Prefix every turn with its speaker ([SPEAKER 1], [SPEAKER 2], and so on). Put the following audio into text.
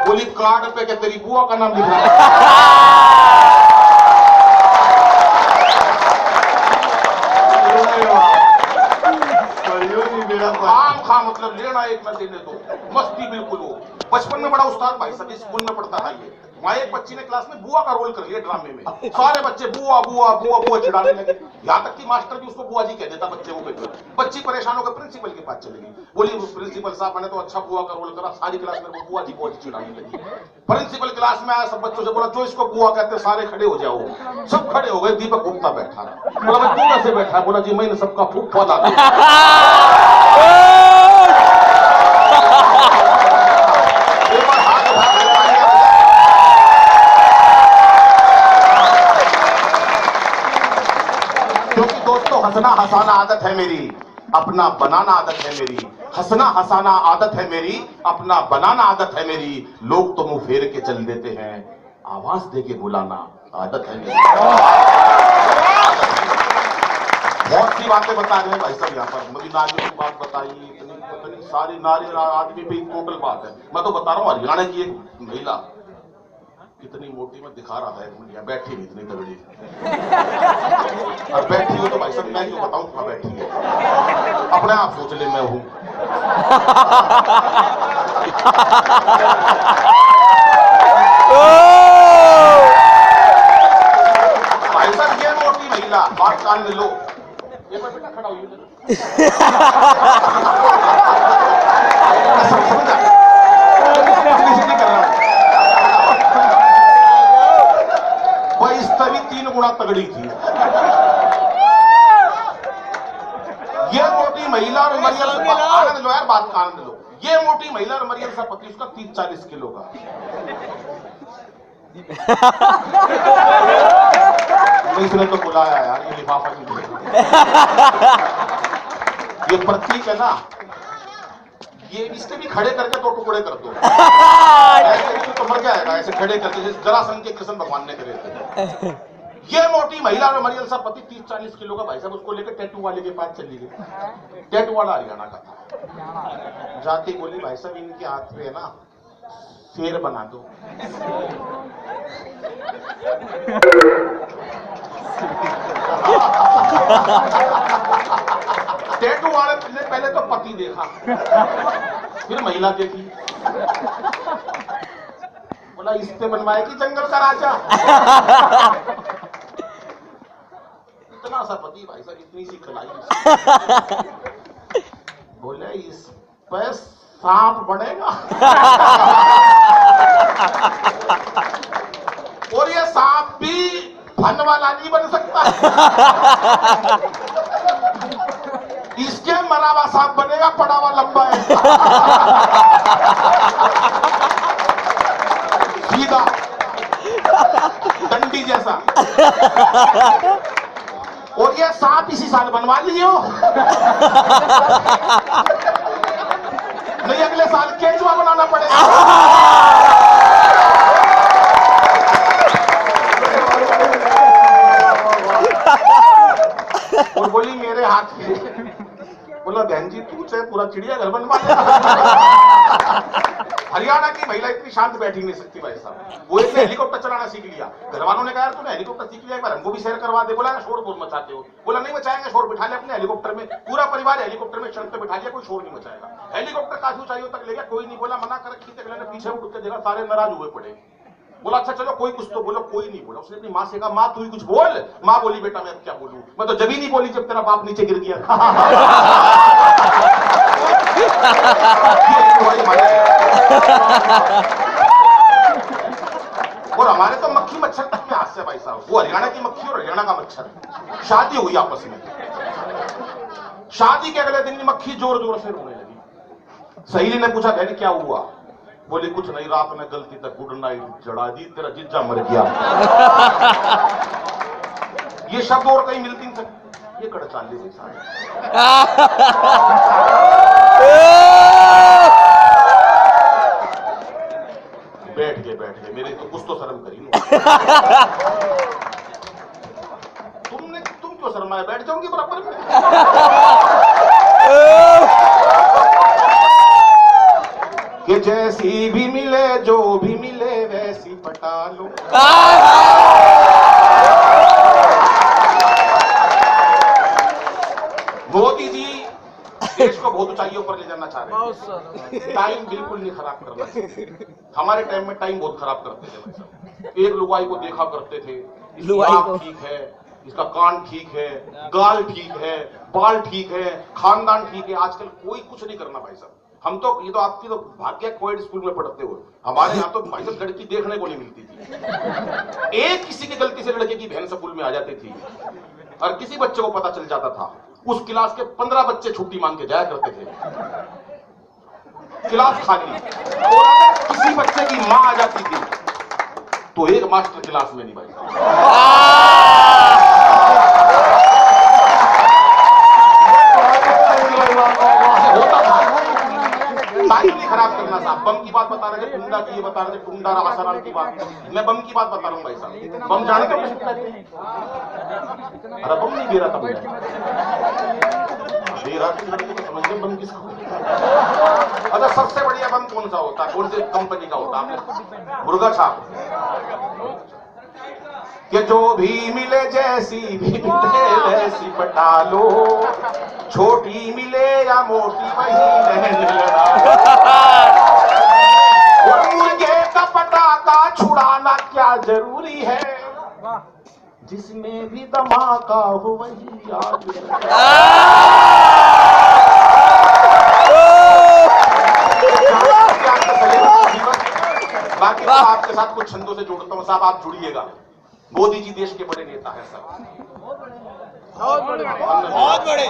[SPEAKER 1] बोली कार्ड पे क्या तेरी बुआ का नाम लिखा है? खाम खा मतलब लेना एक न देने दो, मस्ती बिल्कुल हो। बचपन में बड़ा उस्ताद भाई साहब, स्कूल में पढ़ता था ये। वहां एक बच्ची ने क्लास में बुआ का रोल कर लिया ड्रामे में। सारे बच्चे बुआ बुआ बुआ बुआ चिढ़ाने लगे, यहाँ तक कि मास्टर भी उसको बुआ जी कह देता बच्चे को। बच्ची परेशान होकर प्रिंसिपल के पास चली गई, बोली प्रिंसिपल साहब मैंने तो अच्छा बुआ का रोल करा, सारी क्लास में बुआ जी चिढ़ाने लगी। प्रिंसिपल क्लास में आया, सब बच्चों से बोला जो इसको बुआ कहते सारे खड़े हो जाओ। सब खड़े हो गए, दीपक गुप्ता बैठा रहा। बोला भाई तू कैसे बैठा? बोला जी मैंने सबका फूफा ला दिया। क्योंकि दोस्तों हंसना हंसाना आदत है मेरी, अपना बनाना आदत है मेरी। हंसना हंसाना आदत है मेरी, अपना बनाना आदत है मेरी। लोग तो मुंह फेर के चल देते हैं, आवाज दे के बुलाना आदत है मेरी। बहुत सी बातें बता रहे हैं भाई साहब यहाँ पर। मुझे नारियों की बात बताई, इतनी सारी नारी आदमी पे टोटल बात है। मैं तो बता रहा हूँ हरियाणा की एक महिला कितनी मोटी, में दिखा रहा था एक मिनट, बैठी नहीं इतनी तगड़ी। और बैठी हो तो भाई साहब मैं क्यों बताऊं कहाँ बैठी है, अपने आप सोच ले मैं हूं। भाई साहब ये मोटी महिला, बात कान में लो, एक बार बेटा खड़ा हुई समझा इस तभी 3 गुना तगड़ी थी ये मोटी महिला। और मरियम आनंद लो यार, बात का आनंद लो। ये मोटी महिला और मरियम सा पति उसका 30-40 किलो का। इसने तो बुलाया यार, ये लिफाफा नहीं देगा। ये प्रतीक है ना, ये इसके भी खड़े करके 2 टुकड़े कर दो, ऐसे तो मर जाएगा। ऐसे खड़े करके जरासंध के कृष्ण भगवान ने करे थे। ये मोटी महिला और मरियल सा पति 30-40 किलो का भाई साहब, उसको लेकर टैटू वाले के पास चली गई। टैटू वाला हरियाणा का था। जाती बोली भाई साहब इनके हाथ पे है ना शेर बना दो। टैटू वाले ने पहले तो पति देखा, फिर महिला देखी, बोला इस पे बनवाए कि जंगल का राजा। इतना सा पति भाई साहब, इतनी सी खिलाई। बोले इस पे सांप बनेगा। और ये सांप भी फन वाला नहीं बन सकता, इसके मरा हुआ सांप बनेगा, पड़ा हुआ लंबा है। सीधा डंडी जैसा। और ये सांप इसी साल बनवा लियो, नहीं अगले साल केचुआ बनाना पड़ेगा। और बोली मेरे हाथ पे। बोला बहन जी तू चाहे पूरा चिड़ियाघर बनवा दे। हरियाणा की महिला इतनी शांत बैठी नहीं सकती भाई साहब। वो एक हेलीकॉप्टर चलाना सीख लिया। घर वालों ने कहा यार तूने हेलीकॉप्टर सीख लिया, एक बार हमको भी शेयर करवा दे। बोला शोर बहुत मचाते हो। बोला नहीं मचाएंगे शोर, बिठा लिया अपने हेलीकॉप्टर में, पूरा परिवार हेलीकॉप्टर में शर्ट पे बिठा लिया, कोई शोर नहीं मचाएगा। हेलीकॉप्टर काफी ऊंचाइयों तक ले गया, कोई नहीं बोला, मना कर रखी थी। अगले ने पीछे उठ के देखा, सारे नाराज हुए पड़े। बोला अच्छा चलो कोई कुछ तो बोलो, कोई नहीं बोला। उसने अपनी माँ से कहा माँ तू ही कुछ बोल। माँ बोली बेटा मैं अब क्या बोलूं, मैं तो जब ही नहीं बोली जब तेरा बाप नीचे गिर गया। और हमारे तो मक्खी मच्छर तक में हाथ से भाई साहब। वो हरियाणा की मक्खी और हरियाणा का मच्छर, शादी हुई आपस में। शादी के अगले दिन मक्खी जोर जोर से रोने लगी। सहेली ने पूछा बहन क्या हुआ? बोले कुछ नहीं, रात में गलती तक गुड नाइट चढ़ा दी, तेरा जिज्जा मर गया। ये शब्द और कहीं मिलती नहीं सकती। ये कड़चाले हुई सारे बैठ गए मेरे तो कुछ तो शर्म करी। तुम क्यों शर्माए? बैठ जाऊंगी बराबर में। मिले जैसी भी मिले, जो भी मिले वैसी पटा लो। मोदी जी देश को बहुत ऊंचाइयों पर ले जाना चाह रहे हैं। टाइम बिल्कुल नहीं खराब करना चाहिए। हमारे टाइम में टाइम बहुत खराब करते थे भाई साहब। एक लुगाई को देखा करते थे, इसकी आंख ठीक है, इसका कान ठीक है, गाल ठीक है, बाल ठीक है, खानदान ठीक है। आजकल कोई कुछ नहीं करना भाई साहब। हम तो ये तो आपकी तो भाग्य कोएड स्कूल में पढ़ते हो, हमारे यहाँ तो भाई साहब लड़की देखने को नहीं मिलती थी। एक किसी की गलती से लड़के की बहन स्कूल में आ जाती थी और किसी बच्चे को पता चल जाता था, उस क्लास के 15 बच्चे छुट्टी मांग के जाया करते थे, क्लास खाली। और अगर किसी बच्चे की मां आ जाती थी तो एक मास्टर क्लास में नहीं भाई होता था। टाइम नहीं खराब करना साहब। बम की बात बता रहे थे, टुंडा की ये बता रहे थे, टुंडा आसाराम की बात। मैं बम की बात बता रहा हूँ भाई साहब। बम जानते हो? अरे बम नहीं गिरा था, दे रहा थी लड़के को, समझ गए बम किसका। अच्छा, सबसे बढ़िया बम कौन सा होता है, कौन सी कंपनी का होता है? मुर्गा छाप। कि जो भी मिले जैसी भी मिले वैसी पटा लो, छोटी मिले या मोटी वही बहन लड़ा। और मुर्गे का पटाखा छुड़ाना क्या जरूरी है, जिसमें भी धमाका हो वही आग। बाकी तो आपके साथ कुछ छंदों से जोड़ता हूँ साहब, आप जुड़िएगा। मोदी जी देश के बड़े नेता हैं साहब, बहुत बड़े।